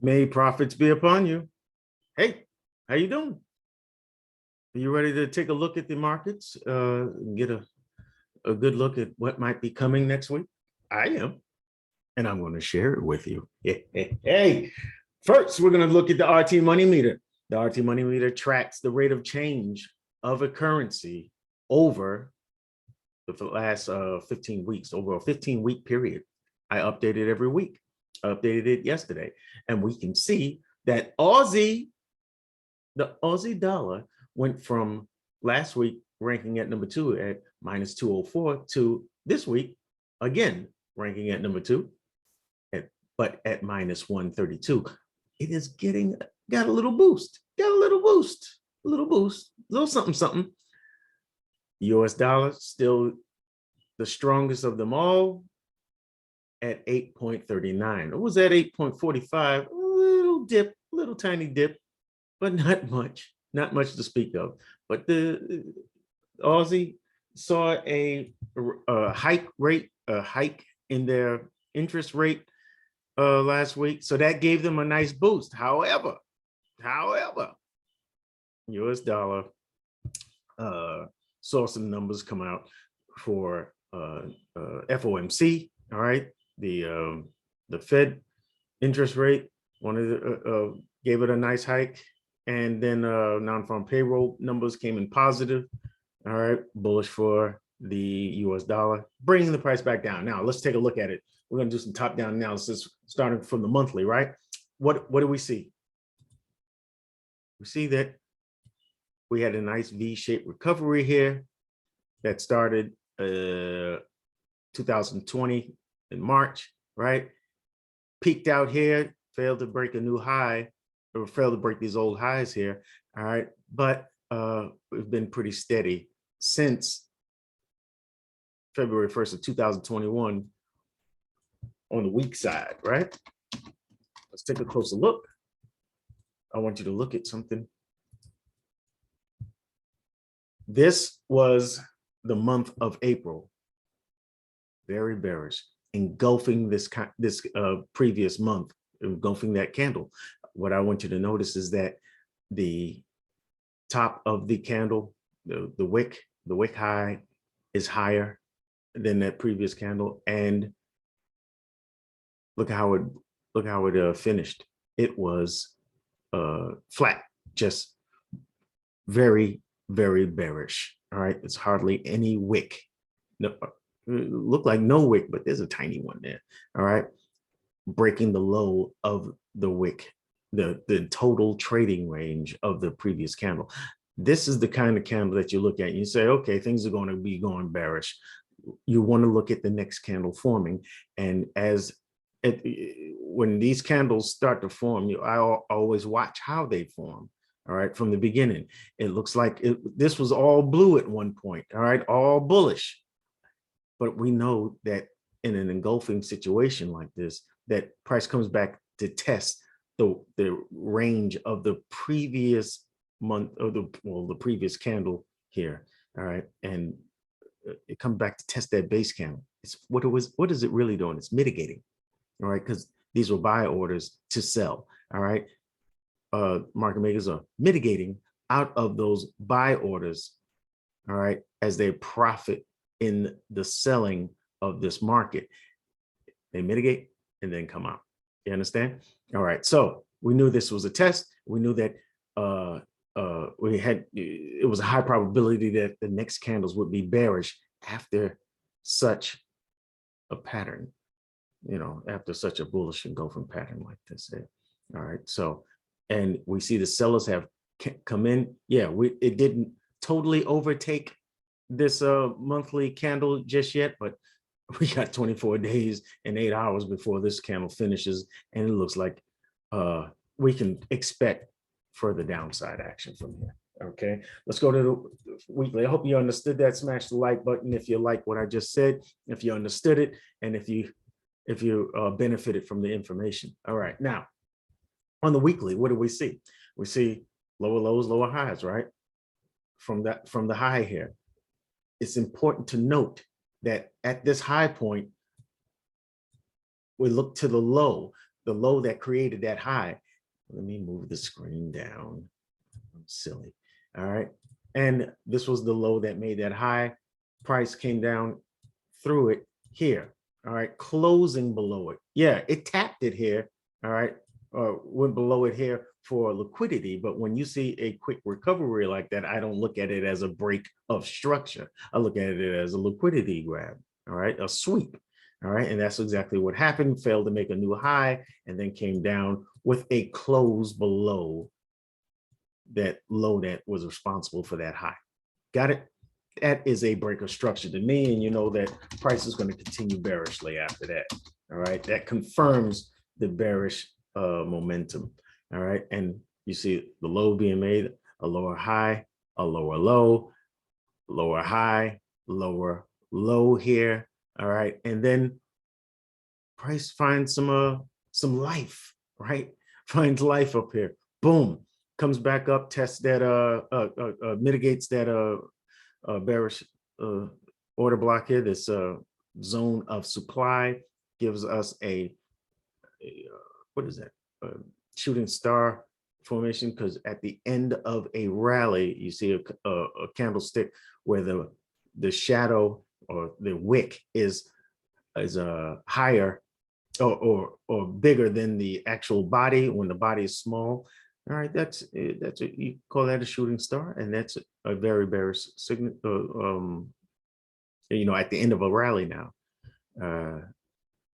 May profits be upon you. Hey, how you doing? Are you ready to take a look at the markets? Get a good look at what might be coming next week? I am, and I'm going to share it with you. Hey, first, we're going to look at the RT money meter. The RT money meter tracks the rate of change of a currency over the last 15 weeks, over a 15-week period. I update it every week. I updated it yesterday, and we can see that the Aussie dollar went from last week ranking at number 2 at minus 204 to this week again ranking at number 2 but at minus 132. It is got a little boost, a little something something. US dollar still the strongest of them all at 8.39. It was at 8.45, a little dip, little tiny dip, but not much to speak of. But the Aussie saw a hike in their interest rate last week, so that gave them a nice boost. However, US dollar saw some numbers come out for FOMC. All right, the Fed interest rate gave it a nice hike, and then non-farm payroll numbers came in positive. All right, bullish for the US dollar, bringing the price back down. Now let's take a look at it. We're going to do some top-down analysis starting from the monthly, right? What do we see? We see that we had a nice V-shaped recovery here that started 2020 in March, right? Peaked out here, failed to break a new high, or failed to break these old highs here, all right? But we've been pretty steady since February 1st of 2021 on the weak side, right? Let's take a closer look. I want you to look at something. This was the month of April, very bearish, engulfing this previous month, engulfing that candle. What I want you to notice is that the top of the candle, the wick high is higher than that previous candle, and look how it finished. It was flat, just very bearish. All right, it's hardly any wick. No, look like no wick, but there's a tiny one there. All right, breaking the low of the wick, the total trading range of the previous candle. This is the kind of candle that you look at and you say, okay, things are going to be going bearish. You want to look at the next candle forming, and when these candles start to form, I always watch how they form. All right, from the beginning, it looks like this was all blue at one point. All right, all bullish. But we know that in an engulfing situation like this, that price comes back to test the range of the previous month, or the previous candle here. All right, and it comes back to test that base candle. What is it really doing? It's mitigating. All right, because these were buy orders to sell. All right, market makers are mitigating out of those buy orders, all right, as they profit in the selling of this market. They mitigate and then come out. You understand? All right, so we knew this was a test. We knew that it was a high probability that the next candles would be bearish after such a pattern, after such a bullish engulfing pattern like this. All right, so, and we see the sellers have come in. Yeah, it didn't totally overtake this monthly candle just yet, but we got 24 days and 8 hours before this candle finishes, and it looks like we can expect further downside action from here. Okay, let's go to the weekly. I hope you understood that. Smash the like button if you like what I just said, if you understood it, and if you benefited from the information. All right, now on the weekly, what do we see? We see lower lows, lower highs, right? From the high here. It's important to note that at this high point, we look to the low. the low that created that high. Let me move the screen down. I'm silly. All right. And this was the low that made that high. Price came down through it here. All right. Closing below it. Yeah, it tapped it here. All right. Went below it here for liquidity. But when you see a quick recovery like that, I don't look at it as a break of structure. I look at it as a liquidity grab. All right. A sweep. All right. And that's exactly what happened. Failed to make a new high and then came down with a close below that low that was responsible for that high. Got it? That is a break of structure to me. And you know that price is going to continue bearishly after that. All right. That confirms the bearish momentum. All right. And you see the low being made, a lower high, a lower low, lower high, lower low here. All right. And then price finds some life, right? Finds life up here. Boom. Comes back up, tests that mitigates that bearish order block here. This zone of supply gives us a what is that? Shooting star formation, because at the end of a rally, you see a candlestick where the shadow or the wick is higher or bigger than the actual body when the body is small. All right, that's you call that a shooting star, and that's a very bearish signal. You know, at the end of a rally now.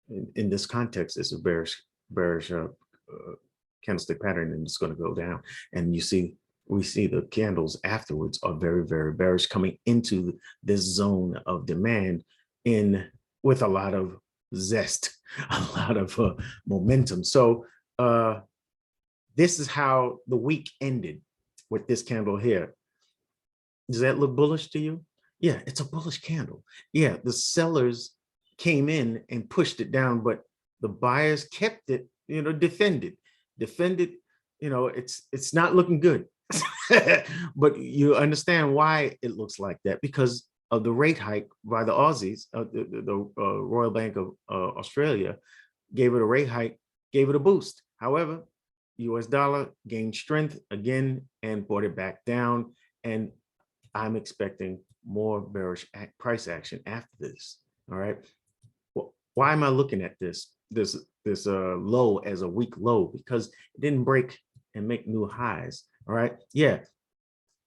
In this context, it's a bearish candlestick pattern, and it's going to go down. And we see the candles afterwards are very, very bearish, coming into this zone of demand with a lot of zest, a lot of momentum. So this is how the week ended with this candle here. Does that look bullish to you? Yeah, it's a bullish candle. Yeah, the sellers came in and pushed it down, but the buyers kept it, you know, defended, you know, it's not looking good. But you understand why it looks like that, because of the rate hike by the Aussies. The Royal Bank of Australia gave it a rate hike, gave it a boost. However, US dollar gained strength again and brought it back down. And I'm expecting more bearish price action after this. All right. Well, why am I looking at this low as a weak low? Because it didn't break and make new highs. All right. Yeah.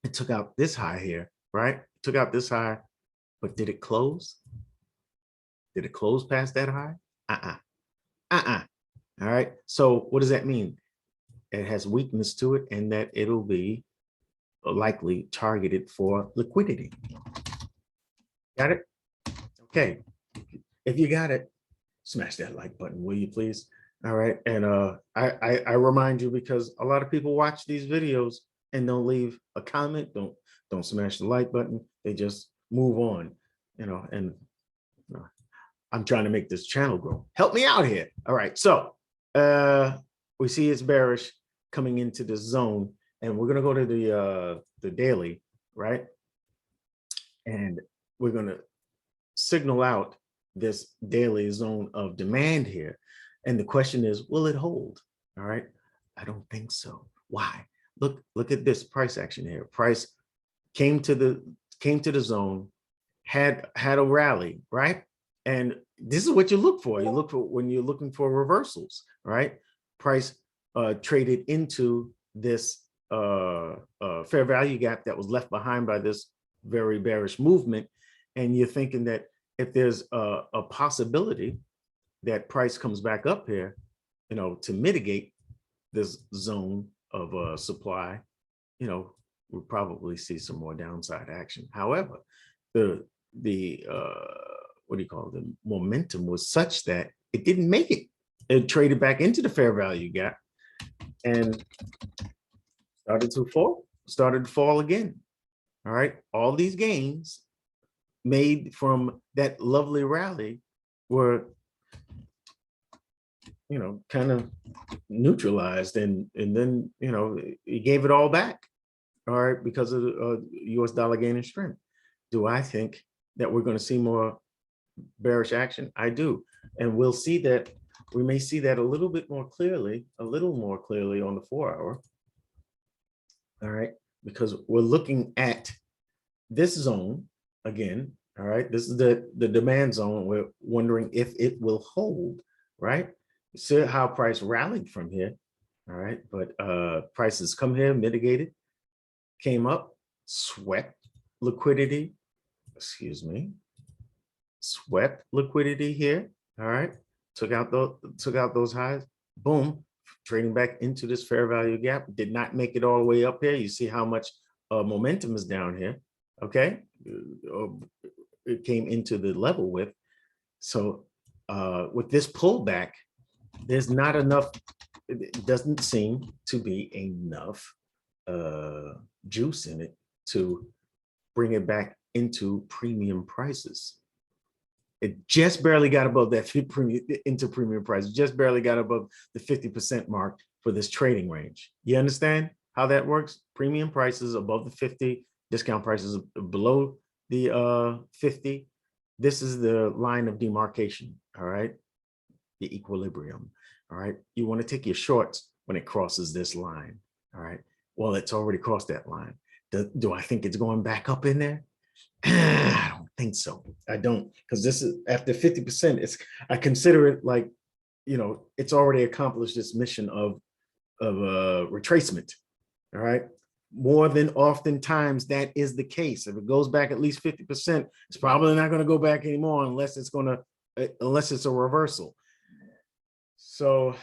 It took out this high here, right? It took out this high, but did it close? Did it close past that high? All right. So what does that mean? It has weakness to it, and that it'll be likely targeted for liquidity. Got it? Okay. If you got it, smash that like button, will you please? All right. And I remind you, because a lot of people watch these videos and don't leave a comment, don't smash the like button. They just move on, you know, and I'm trying to make this channel grow. Help me out here. All right. So we see it's bearish coming into this zone, and we're going to go to the daily, right? And we're going to signal out this daily zone of demand here. And the question is, will it hold? All right. I don't think so. Why? Look at this price action here. Price came to the zone, had a rally, right? And this is what you look for. You look for when you're looking for reversals, right? Price traded into this fair value gap that was left behind by this very bearish movement. And you're thinking that if there's a possibility that price comes back up here, you know, to mitigate this zone of supply, you know, we'll probably see some more downside action. However, the what do you call it? The momentum was such that it didn't make it. It traded back into the fair value gap and started to fall again. All right. All these gains made from that lovely rally were, you know, kind of neutralized, and then, you know, he gave it all back, all right, because of US dollar gaining strength. Do I think that we're going to see more bearish action? I do. And we'll see that we may see that a little more clearly on the 4-hour. All right, because we're looking at this zone again. All right, this is the demand zone. We're wondering if it will hold, right? See how price rallied from here. All right, but prices come here, mitigated, came up, swept liquidity, swept liquidity here. All right, took out those highs, boom, trading back into this fair value gap. Did not make it all the way up here. You see how much momentum is down here. Okay, it came into the level with. So with this pullback, there's not enough. It doesn't seem to be enough juice in it to bring it back into premium prices. It just barely got above that premium price. Just barely got above the 50% mark for this trading range. You understand how that works? Premium prices above the 50, discount prices below the 50. This is the line of demarcation. All right, the equilibrium. All right, you want to take your shorts when it crosses this line. All right, well, it's already crossed that line. Do I think it's going back up in there? I don't think so. I don't, because this is after 50%. I consider it like, it's already accomplished this mission of retracement. All right. More than oftentimes that is the case. If it goes back at least 50%, it's probably not going to go back anymore unless it's a reversal. So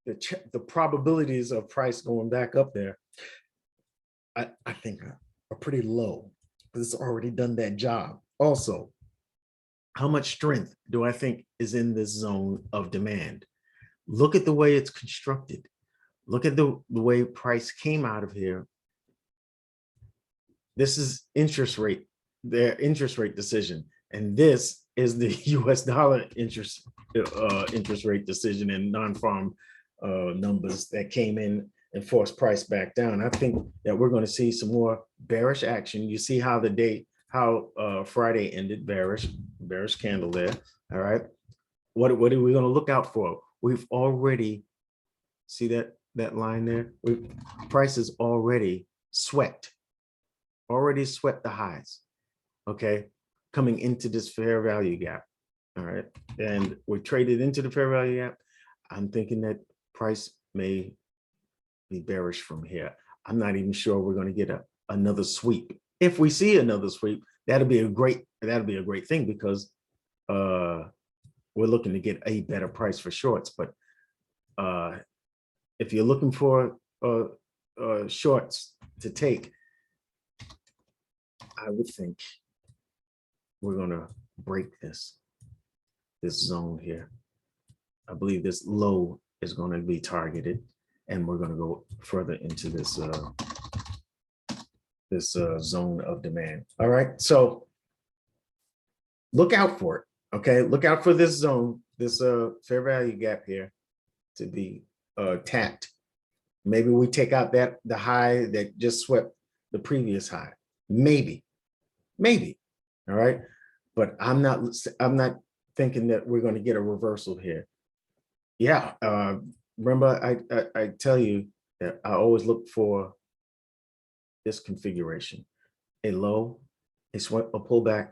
the probabilities of price going back up there, I think are pretty low. It's already done that job. Also, how much strength do I think is in this zone of demand? Look at the way it's constructed. Look at the way price came out of here. This is their interest rate decision. And this is the US dollar interest rate decision and non-farm numbers that came in and force price back down. I think that we're going to see some more bearish action. You see how Friday ended, bearish candle there. All right. What are we going to look out for? We've already see that line there. Prices already swept the highs. Okay. Coming into this fair value gap. All right. And we traded into the fair value gap. I'm thinking that price may be bearish from here. I'm not even sure we're going to get another sweep. If we see another sweep, that'll be a great thing, because we're looking to get a better price for shorts. But if you're looking for shorts to take, I would think we're going to break this zone here. I believe this low is going to be targeted, and we're going to go further into this zone of demand. All right, so look out for it. Okay, look out for this zone, this fair value gap here to be tapped. Maybe we take out the high that just swept the previous high. Maybe. All right, but I'm not thinking that we're going to get a reversal here. Yeah, remember I tell you that I always look for this configuration: a low, a pullback,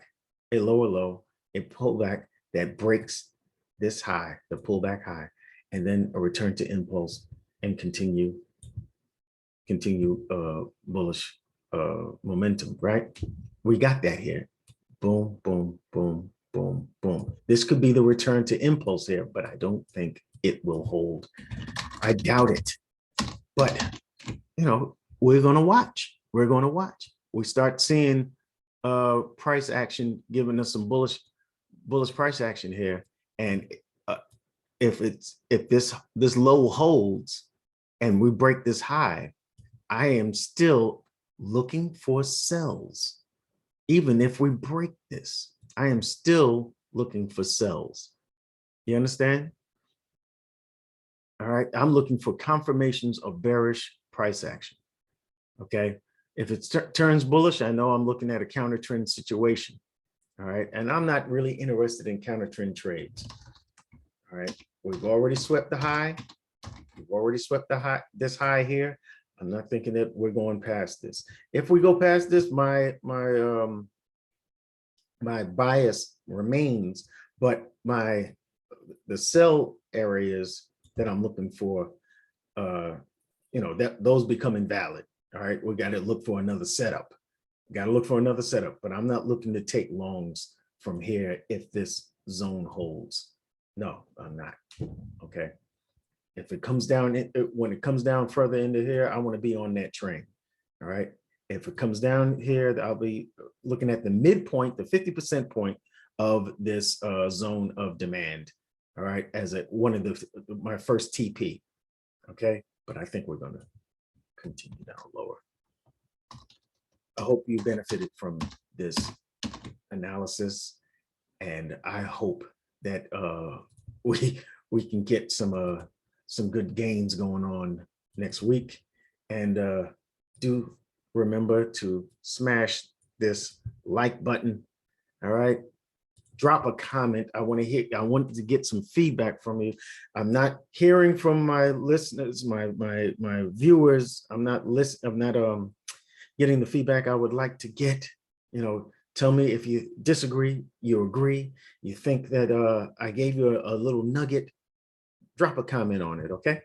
a lower low, a pullback that breaks this high, the pullback high, and then a return to impulse and continue bullish momentum. Right? We got that here. Boom, boom, boom, boom, boom. This could be the return to impulse here, but I don't think it will hold. I doubt it. But we're going to watch. We start seeing price action giving us some bullish price action here, and if this low holds and we break this high, I am still looking for sells. Even if we break this, I am still looking for sells. You understand? All right, I'm looking for confirmations of bearish price action. Okay, if it turns bullish, I know I'm looking at a counter trend situation. All right, and I'm not really interested in counter trend trades. All right, we've already swept the high. We've already swept the high, this high here. I'm not thinking that we're going past this. If we go past this, my bias remains, but the sell areas that I'm looking for, that those become invalid. All right, we got to look for another setup. Got to look for another setup, but I'm not looking to take longs from here if this zone holds. No, I'm not. Okay. If it comes down, when it comes down further into here, I want to be on that train. All right. If it comes down here, I'll be looking at the midpoint, the 50% point of this zone of demand. All right. As one of my first TP. Okay. But I think we're going to continue down lower. I hope you benefited from this analysis, and I hope that we can get some good gains going on next week. And do remember to smash this like button. All right. Drop a comment. I want to get some feedback from you. I'm not hearing from my listeners, my viewers. I'm not getting the feedback I would like to get. Tell me if you disagree, you agree, you think that I gave you a little nugget. Drop a comment on it, okay?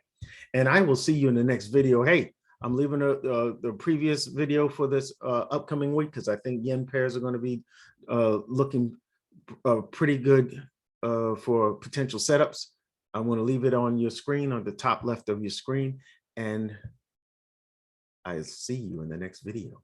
And I will see you in the next video. Hey, I'm leaving the previous video for this upcoming week because I think yen pairs are going to be looking pretty good for potential setups. I want to leave it on your screen, on the top left of your screen, and I'll see you in the next video.